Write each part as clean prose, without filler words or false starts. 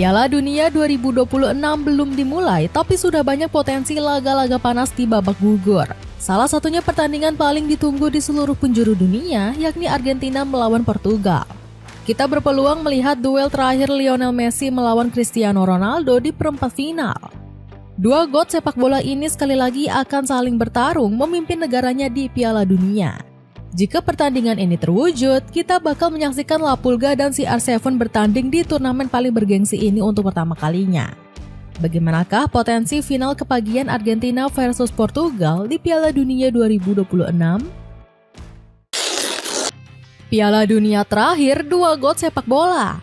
Piala Dunia 2026 belum dimulai, tapi sudah banyak potensi laga-laga panas di babak gugur. Salah satunya pertandingan paling ditunggu di seluruh penjuru dunia, yakni Argentina melawan Portugal. Kita berpeluang melihat duel terakhir Lionel Messi melawan Cristiano Ronaldo di perempat final. Dua god sepak bola ini sekali lagi akan saling bertarung memimpin negaranya di Piala Dunia. Jika pertandingan ini terwujud, kita bakal menyaksikan La Pulga dan CR7 bertanding di turnamen paling bergengsi ini untuk pertama kalinya. Bagaimanakah potensi final kepagian Argentina versus Portugal di Piala Dunia 2026? Piala Dunia terakhir dua god sepak bola.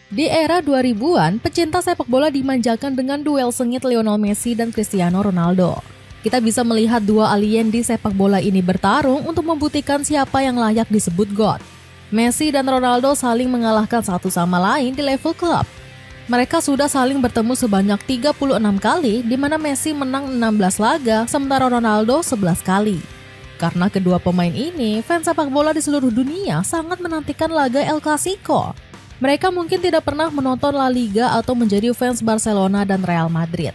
Di era 2000-an, pecinta sepak bola dimanjakan dengan duel sengit Lionel Messi dan Cristiano Ronaldo. Kita bisa melihat dua alien di sepak bola ini bertarung untuk membuktikan siapa yang layak disebut God. Messi dan Ronaldo saling mengalahkan satu sama lain di level klub. Mereka sudah saling bertemu sebanyak 36 kali, di mana Messi menang 16 laga, sementara Ronaldo 11 kali. Karena kedua pemain ini, fans sepak bola di seluruh dunia sangat menantikan laga El Clasico. Mereka mungkin tidak pernah menonton La Liga atau menjadi fans Barcelona dan Real Madrid.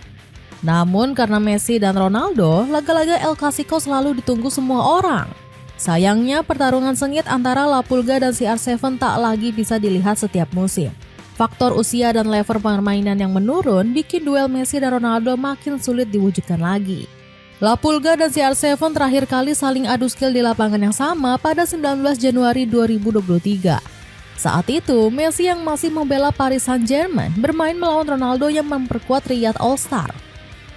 Namun karena Messi dan Ronaldo, laga-laga El Clasico selalu ditunggu semua orang. Sayangnya pertarungan sengit antara La Pulga dan CR7 tak lagi bisa dilihat setiap musim. Faktor usia dan level permainan yang menurun bikin duel Messi dan Ronaldo makin sulit diwujudkan lagi. La Pulga dan CR7 terakhir kali saling adu skill di lapangan yang sama pada 19 Januari 2023. Saat itu, Messi yang masih membela Paris Saint-Germain bermain melawan Ronaldo yang memperkuat Riyadh All-Star.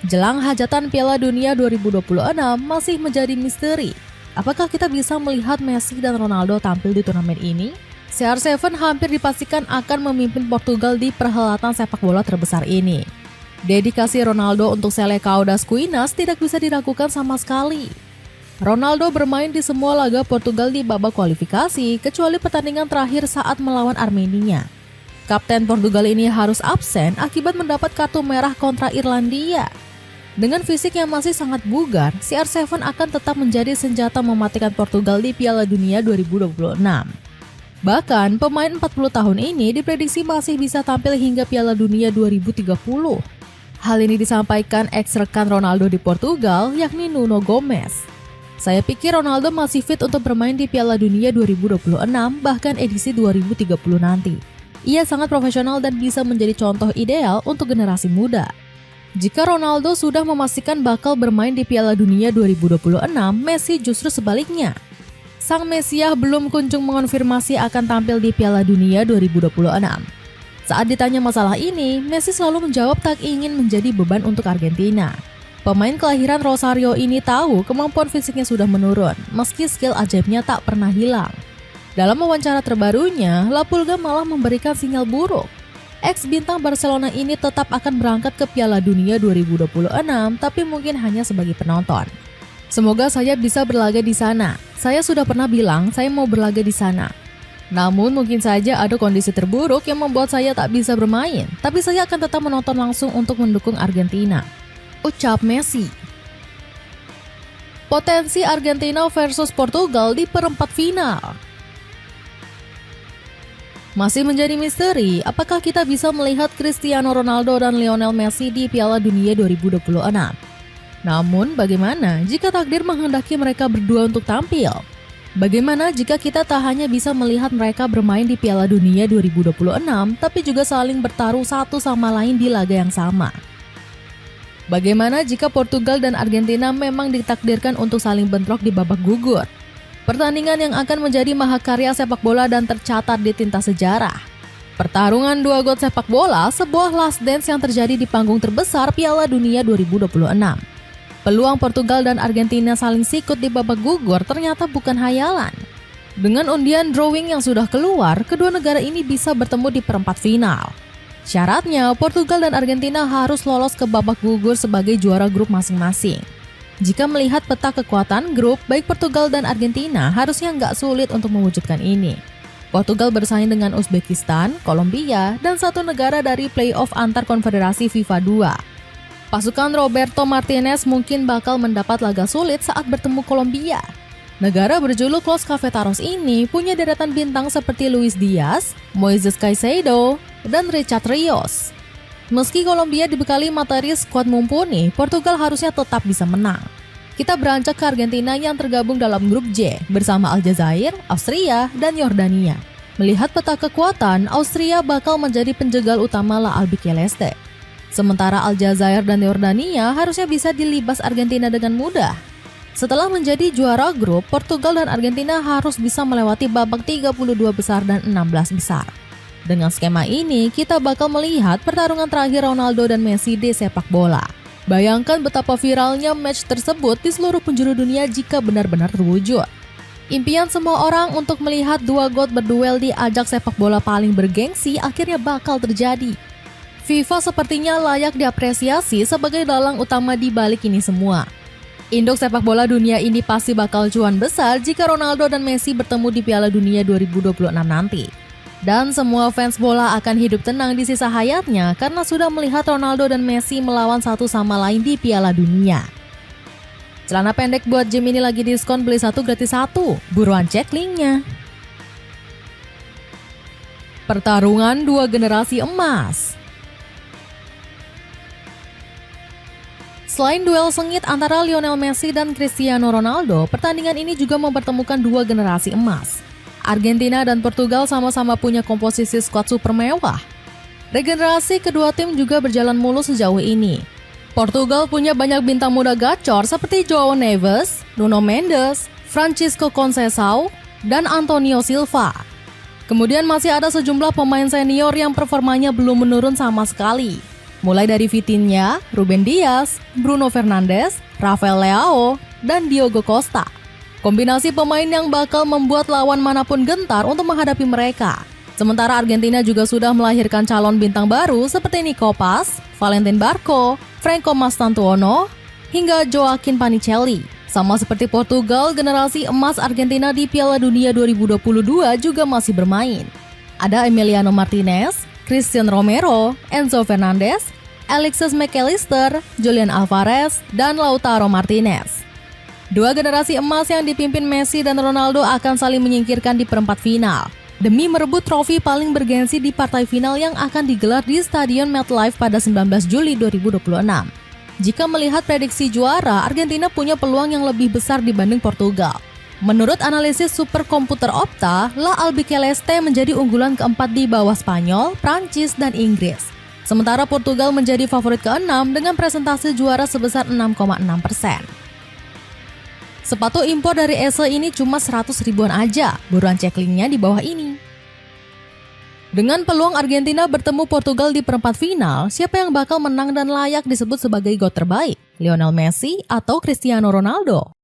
Jelang hajatan Piala Dunia 2026 masih menjadi misteri. Apakah kita bisa melihat Messi dan Ronaldo tampil di turnamen ini? CR7 hampir dipastikan akan memimpin Portugal di perhelatan sepak bola terbesar ini. Dedikasi Ronaldo untuk Selecao das Quinas tidak bisa diragukan sama sekali. Ronaldo bermain di semua laga Portugal di babak kualifikasi, kecuali pertandingan terakhir saat melawan Armenia. Kapten Portugal ini harus absen akibat mendapat kartu merah kontra Irlandia. Dengan fisik yang masih sangat bugar, CR7 akan tetap menjadi senjata mematikan Portugal di Piala Dunia 2026. Bahkan, pemain 40 tahun ini diprediksi masih bisa tampil hingga Piala Dunia 2030. Hal ini disampaikan ex-rekan Ronaldo di Portugal, yakni Nuno Gomes. Saya pikir Ronaldo masih fit untuk bermain di Piala Dunia 2026, bahkan edisi 2030 nanti. Ia sangat profesional dan bisa menjadi contoh ideal untuk generasi muda. Jika Ronaldo sudah memastikan bakal bermain di Piala Dunia 2026, Messi justru sebaliknya. Sang Mesiah belum kunjung mengonfirmasi akan tampil di Piala Dunia 2026. Saat ditanya masalah ini, Messi selalu menjawab tak ingin menjadi beban untuk Argentina. Pemain kelahiran Rosario ini tahu kemampuan fisiknya sudah menurun, meski skill ajaibnya tak pernah hilang. Dalam wawancara terbarunya, La Pulga malah memberikan sinyal buruk. Ex-bintang Barcelona ini tetap akan berangkat ke Piala Dunia 2026, tapi mungkin hanya sebagai penonton. Semoga saya bisa berlaga di sana. Saya sudah pernah bilang saya mau berlaga di sana. Namun mungkin saja ada kondisi terburuk yang membuat saya tak bisa bermain, tapi saya akan tetap menonton langsung untuk mendukung Argentina, ucap Messi. Potensi Argentina versus Portugal di perempat final. Masih menjadi misteri, apakah kita bisa melihat Cristiano Ronaldo dan Lionel Messi di Piala Dunia 2026? Namun, bagaimana jika takdir menghendaki mereka berdua untuk tampil? Bagaimana jika kita tak hanya bisa melihat mereka bermain di Piala Dunia 2026, tapi juga saling bertaruh satu sama lain di laga yang sama? Bagaimana jika Portugal dan Argentina memang ditakdirkan untuk saling bentrok di babak gugur? Pertandingan yang akan menjadi mahakarya sepak bola dan tercatat di tinta sejarah. Pertarungan dua god sepak bola, sebuah last dance yang terjadi di panggung terbesar Piala Dunia 2026. Peluang Portugal dan Argentina saling sikut di babak gugur ternyata bukan hayalan. Dengan undian drawing yang sudah keluar, kedua negara ini bisa bertemu di perempat final. Syaratnya, Portugal dan Argentina harus lolos ke babak gugur sebagai juara grup masing-masing. Jika melihat peta kekuatan grup, baik Portugal dan Argentina harusnya nggak sulit untuk mewujudkan ini. Portugal bersaing dengan Uzbekistan, Kolombia, dan satu negara dari playoff antar konfederasi FIFA 2. Pasukan Roberto Martinez mungkin bakal mendapat laga sulit saat bertemu Kolombia. Negara berjuluk Los Cafetaros ini punya deretan bintang seperti Luis Diaz, Moises Caicedo, dan Richard Rios. Meski Kolombia dibekali materi skuad mumpuni, Portugal harusnya tetap bisa menang. Kita beranjak ke Argentina yang tergabung dalam grup J bersama Aljazair, Austria, dan Yordania. Melihat peta kekuatan, Austria bakal menjadi penjegal utama La Albiceleste. Sementara Aljazair dan Yordania harusnya bisa dilibas Argentina dengan mudah. Setelah menjadi juara grup, Portugal dan Argentina harus bisa melewati babak 32 besar dan 16 besar. Dengan skema ini, kita bakal melihat pertarungan terakhir Ronaldo dan Messi di sepak bola. Bayangkan betapa viralnya match tersebut di seluruh penjuru dunia jika benar-benar terwujud. Impian semua orang untuk melihat dua GOAT berduel di ajang sepak bola paling bergengsi akhirnya bakal terjadi. FIFA sepertinya layak diapresiasi sebagai dalang utama di balik ini semua. Induk sepak bola dunia ini pasti bakal cuan besar jika Ronaldo dan Messi bertemu di Piala Dunia 2026 nanti. Dan semua fans bola akan hidup tenang di sisa hayatnya karena sudah melihat Ronaldo dan Messi melawan satu sama lain di Piala Dunia. Celana pendek buat Jim ini lagi diskon beli satu gratis satu. Buruan cek linknya. Pertarungan dua generasi emas. Selain duel sengit antara Lionel Messi dan Cristiano Ronaldo, pertandingan ini juga mempertemukan dua generasi emas. Argentina dan Portugal sama-sama punya komposisi skuad super mewah. Regenerasi kedua tim juga berjalan mulus sejauh ini. Portugal punya banyak bintang muda gacor seperti João Neves, Nuno Mendes, Francisco Conceição, dan Antonio Silva. Kemudian masih ada sejumlah pemain senior yang performanya belum menurun sama sekali. Mulai dari Vitinha, Ruben Dias, Bruno Fernandes, Rafael Leao, dan Diogo Costa. Kombinasi pemain yang bakal membuat lawan manapun gentar untuk menghadapi mereka. Sementara Argentina juga sudah melahirkan calon bintang baru seperti Nico Paz, Valentin Barco, Franco Mastantuono, hingga Joaquin Panicelli. Sama seperti Portugal, generasi emas Argentina di Piala Dunia 2022 juga masih bermain. Ada Emiliano Martinez, Christian Romero, Enzo Fernandez, Alexis McAllister, Julian Alvarez, dan Lautaro Martinez. Dua generasi emas yang dipimpin Messi dan Ronaldo akan saling menyingkirkan di perempat final demi merebut trofi paling bergensi di partai final yang akan digelar di Stadion MetLife pada 19 Juli 2026. Jika melihat prediksi juara, Argentina punya peluang yang lebih besar dibanding Portugal. Menurut analisis superkomputer Opta, La Albiceleste menjadi unggulan keempat di bawah Spanyol, Prancis, dan Inggris. Sementara Portugal menjadi favorit ke-6 dengan presentase juara sebesar 6,6%. Sepatu impor dari Ese ini cuma 100 ribuan aja, buruan cek linknya di bawah ini. Dengan peluang Argentina bertemu Portugal di perempat final, siapa yang bakal menang dan layak disebut sebagai GOAT terbaik? Lionel Messi atau Cristiano Ronaldo?